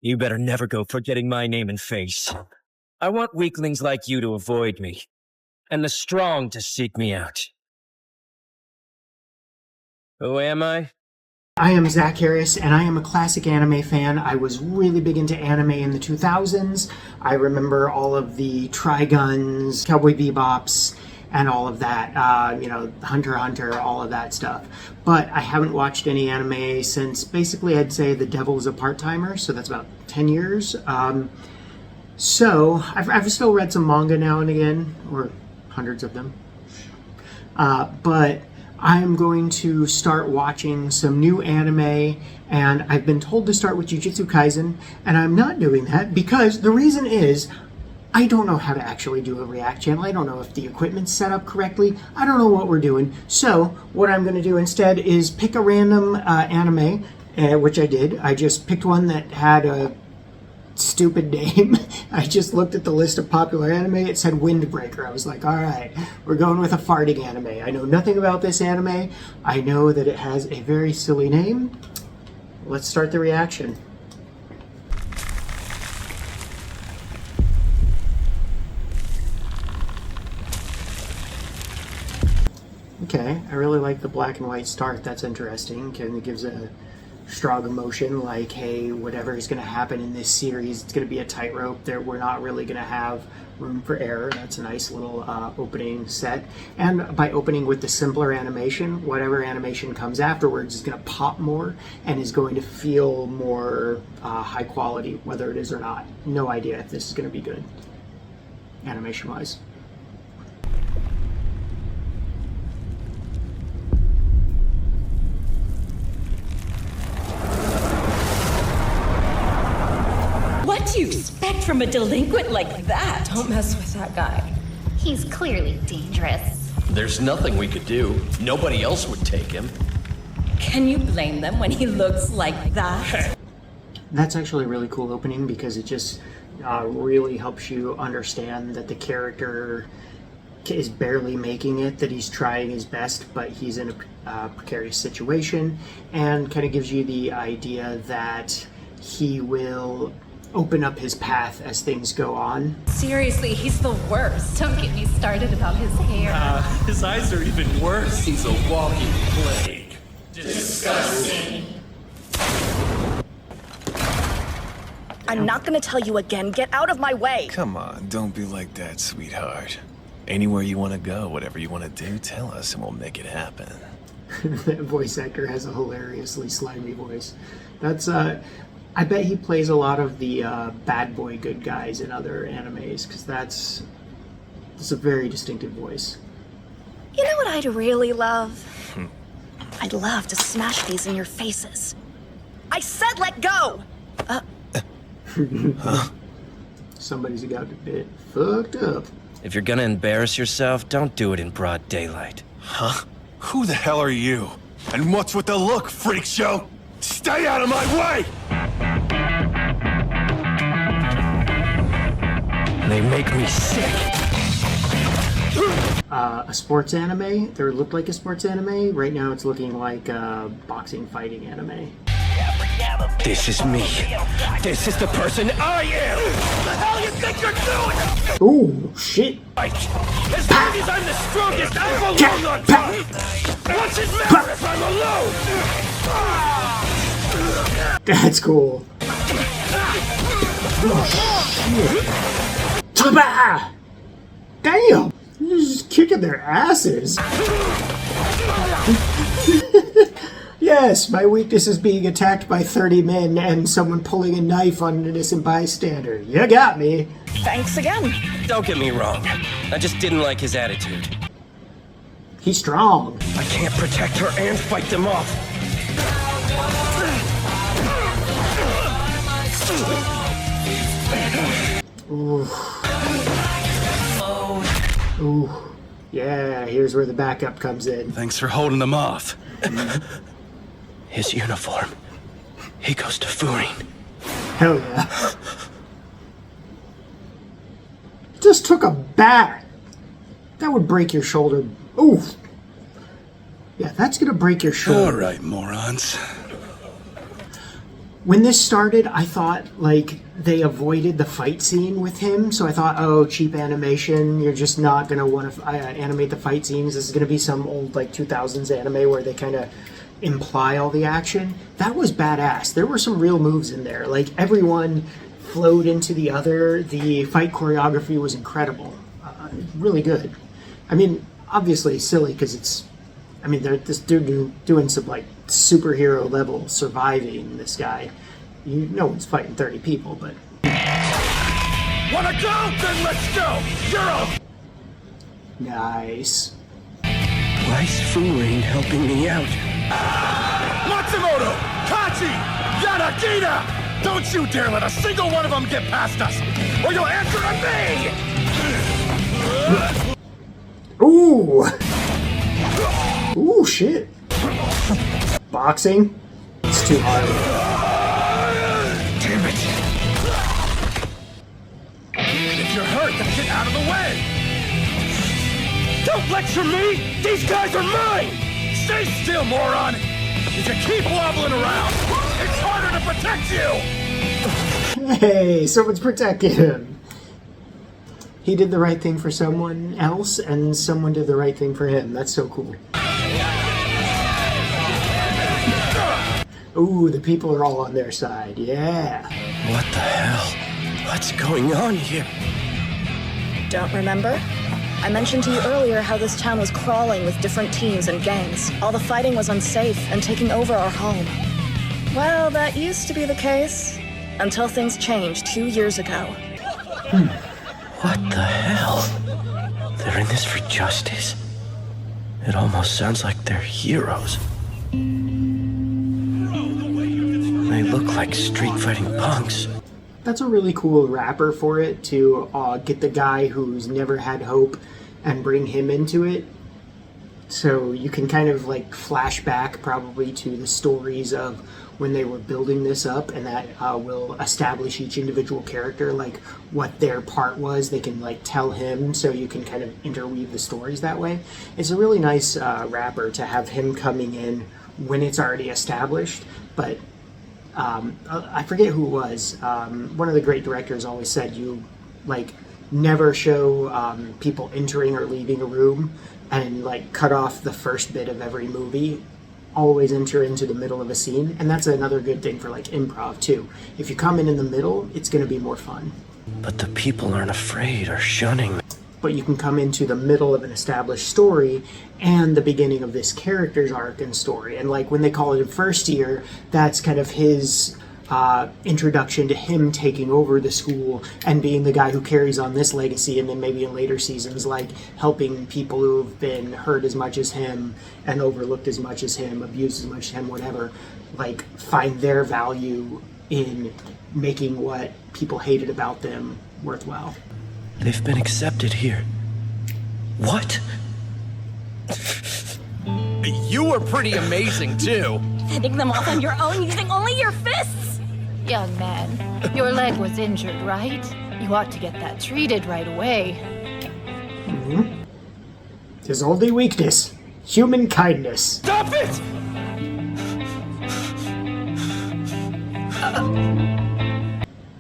You better never go forgetting my name and face. I want weaklings like you to avoid me, and the strong to seek me out. Who am I? I am Zach Harris, and I am a classic anime fan. I was really big into anime in the 2000s. I remember all of the Triguns, Cowboy Bebops, and all of that. Hunter x Hunter, all of that stuff. But I haven't watched any anime since basically I'd say The Devil's a Part-Timer, so that's about 10 years. So I've still read some manga now and again, or hundreds of them. But I'm going to start watching some new anime, and I've been told to start with Jujutsu Kaisen, and I'm not doing that because the reason is I don't know how to actually do a React channel. I don't know if the equipment's set up correctly. I don't know what we're doing. So what I'm going to do instead is pick a random anime, which I did. I just picked one that had a stupid name. I just looked at the list of popular anime. It said Windbreaker. I was like, all right, we're going with a farting anime. I know nothing about this anime. I know that it has a very silly name. Let's start the reaction. Okay, I really like the black and white start. That's interesting. It gives a strong emotion, like, hey, whatever is going to happen in this series, it's going to be a tightrope. We're not really going to have room for error. That's a nice little opening set. And by opening with the simpler animation, whatever animation comes afterwards is going to pop more and is going to feel more high quality, whether it is or not. No idea if this is going to be good, animation-wise. What do you expect from a delinquent like that? Don't mess with that guy. He's clearly dangerous. There's nothing we could do. Nobody else would take him. Can you blame them when he looks like that? That's actually a really cool opening because it just really helps you understand that the character is barely making it, that he's trying his best, but he's in a precarious situation, and kind of gives you the idea that he will open up his path as things go on. Seriously, he's the worst. Don't get me started about his hair. His eyes are even worse. He's a walking plague. Disgusting. I'm not gonna tell you again. Get out of my way. Come on, don't be like that, sweetheart. Anywhere you want to go, whatever you want to do, tell us and we'll make it happen. That voice actor has a hilariously slimy voice. That's I bet he plays a lot of the bad boy good guys in other animes, because that's a very distinctive voice. You know what I'd really love? I'd love to smash these in your faces. I said let go! Somebody's got a bit fucked up. If you're gonna embarrass yourself, don't do it in broad daylight. Huh? Who the hell are you? And what's with the look, freak show? Stay out of my way! They make me sick. A sports anime? There looked like a sports anime. Right now it's looking like a boxing fighting anime. This is me. This is the person I am! What the hell you think you're doing? Ooh, shit. As long as I'm the strongest, I belong on top! What's it matter if I'm alone? That's cool. Oh, shit. Taba! Damn! You're just kicking their asses. Yes, my weakness is being attacked by 30 men and someone pulling a knife on an innocent bystander. You got me. Thanks again. Don't get me wrong. I just didn't like his attitude. He's strong. I can't protect her and fight them off. Ooh. Ooh. Yeah, here's where the backup comes in. Thanks for holding them off. His uniform. He goes to Furin. Hell yeah. Just took a bat. That would break your shoulder. Oof. Yeah, that's gonna break your shoulder. All right, morons. When this started, I thought, like, they avoided the fight scene with him, so I thought, oh, cheap animation, you're just not going to want to animate the fight scenes. This is going to be some old, like, 2000s anime where they kind of imply all the action. That was badass. There were some real moves in there. Like, everyone flowed into the other. The fight choreography was incredible. Really good. I mean, obviously silly because it's... I mean, they're just doing some, like, superhero level surviving this guy. No one's fighting 30 people, but... Wanna go? Then let's go! You're up! Nice. Why's Fu-Rain helping me out? Matsumoto! Kachi! Yanagita! Don't you dare let a single one of them get past us, or you'll answer to me! Ooh! Ooh, shit. Boxing? It's too hard. Damn it! If you're hurt, then get out of the way! Don't lecture me! These guys are mine! Stay still, moron! If you keep wobbling around, it's harder to protect you! Hey, someone's protecting him. He did the right thing for someone else, and someone did the right thing for him. That's so cool. Ooh, the people are all on their side. Yeah. What the hell? What's going on here? Don't remember? I mentioned to you earlier how this town was crawling with different teams and gangs. All the fighting was unsafe and taking over our home. Well, that used to be the case. Until things changed 2 years ago. What the hell? They're in this for justice? It almost sounds like they're heroes. They look like street fighting punks. That's a really cool wrapper for it, to get the guy who's never had hope and bring him into it. So you can kind of like flash back probably to the stories of when they were building this up, and that will establish each individual character, like what their part was. They can like tell him, so you can kind of interweave the stories that way. It's a really nice wrapper to have him coming in when it's already established, but I forget who it was. One of the great directors always said you like never show people entering or leaving a room and like cut off the first bit of every movie. Always enter into the middle of a scene, and that's another good thing for like improv too. If you come in the middle, it's going to be more fun. But the people aren't afraid or shunning. But you can come into the middle of an established story and the beginning of this character's arc and story. And like when they call it in first year, that's kind of his introduction to him taking over the school and being the guy who carries on this legacy, and then maybe in later seasons like helping people who've been hurt as much as him and overlooked as much as him, abused as much as him, whatever, like find their value in making what people hated about them worthwhile. They've been accepted here. What? You were pretty amazing, too. Fending them off on your own using only your fists? Young man, your leg was injured, right? You ought to get that treated right away. His only weakness, human kindness. Stop it!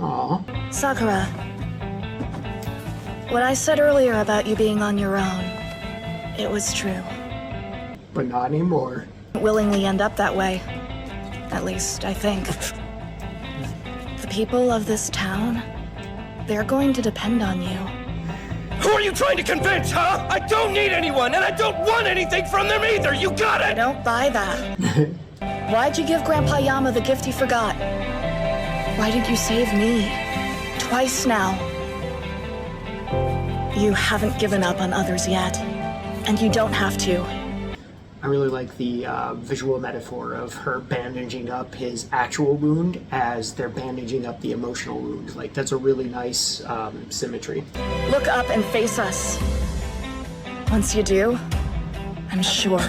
Aw. Sakura, what I said earlier about you being on your own, it was true. But not anymore. Willingly end up that way. At least, I think. The people of this town, they're going to depend on you. Who are you trying to convince, huh? I don't need anyone, and I don't want anything from them either! You got I it! don't buy that. Why'd you give Grandpa Yama the gift he forgot? Why did you save me? Twice now. You haven't given up on others yet, and you don't have to. I really like the visual metaphor of her bandaging up his actual wound as they're bandaging up the emotional wound. Like, that's a really nice symmetry. Look up and face us. Once you do, I'm sure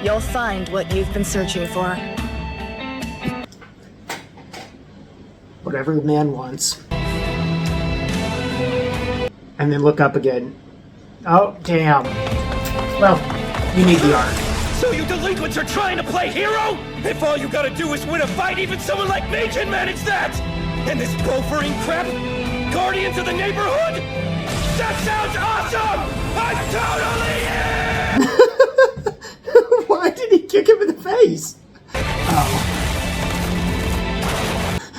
you'll find what you've been searching for. Whatever a man wants. And then look up again. Oh, damn. Well, you need the art. So So you delinquents are trying to play hero? If all you gotta do is win a fight, even someone like me can manage that! And this gophering crap? Guardians of the neighborhood? That sounds awesome! I'm totally in! Why did he kick him in the face? Oh.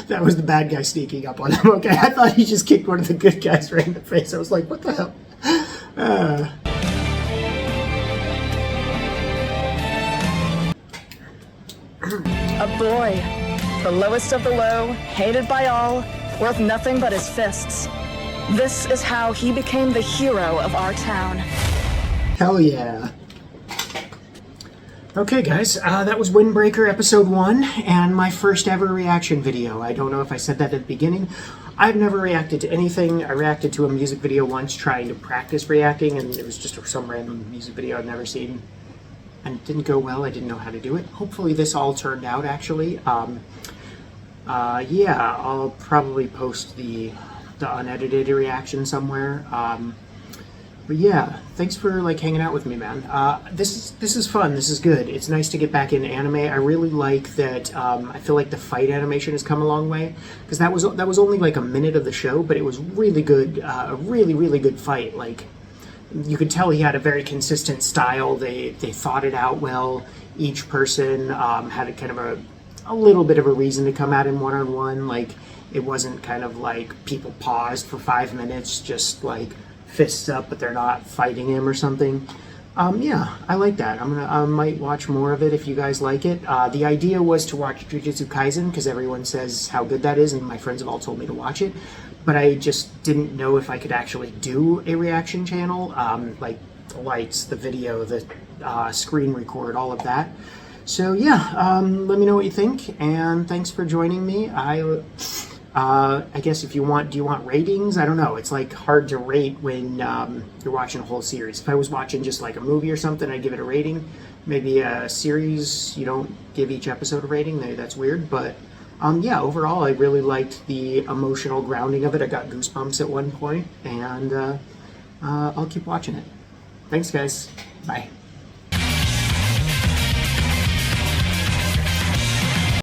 That was the bad guy sneaking up on him. Okay, I thought he just kicked one of the good guys right in the face. I was like, what the hell? A boy. The lowest of the low, hated by all, worth nothing but his fists. This is how he became the hero of our town. Hell yeah. Okay guys, that was Windbreaker episode 1 and my first ever reaction video. I don't know if I said that at the beginning. I've never reacted to anything. I reacted to a music video once trying to practice reacting, and it was just some random music video I'd never seen. And it didn't go well. I didn't know how to do it. Hopefully this all turned out actually. Yeah, I'll probably post the unedited reaction somewhere. But yeah, thanks for like hanging out with me, man. This is fun. This is good. It's nice to get back into anime. I really like that. I feel like the fight animation has come a long way, because that was only like a minute of the show, but it was really good. A really good fight. Like you could tell he had a very consistent style. They thought it out well. Each person had a kind of a little bit of a reason to come at him one-on-one. Like it wasn't kind of like people paused for 5 minutes just like fists up, but they're not fighting him or something. Yeah, I like that. I might watch more of it if you guys like it. The idea was to watch Jujutsu Kaisen because everyone says how good that is, and my friends have all told me to watch it. But I just didn't know if I could actually do a reaction channel, like the lights, the video, the screen record, all of that. So yeah, let me know what you think, and thanks for joining me. I guess if you want, do you want ratings? I don't know. It's like hard to rate when you're watching a whole series. If I was watching just like a movie or something, I'd give it a rating. Maybe a series, you don't give each episode a rating. Maybe that's weird. But yeah, overall, I really liked the emotional grounding of it. I got goosebumps at one point, and I'll keep watching it. Thanks, guys. Bye.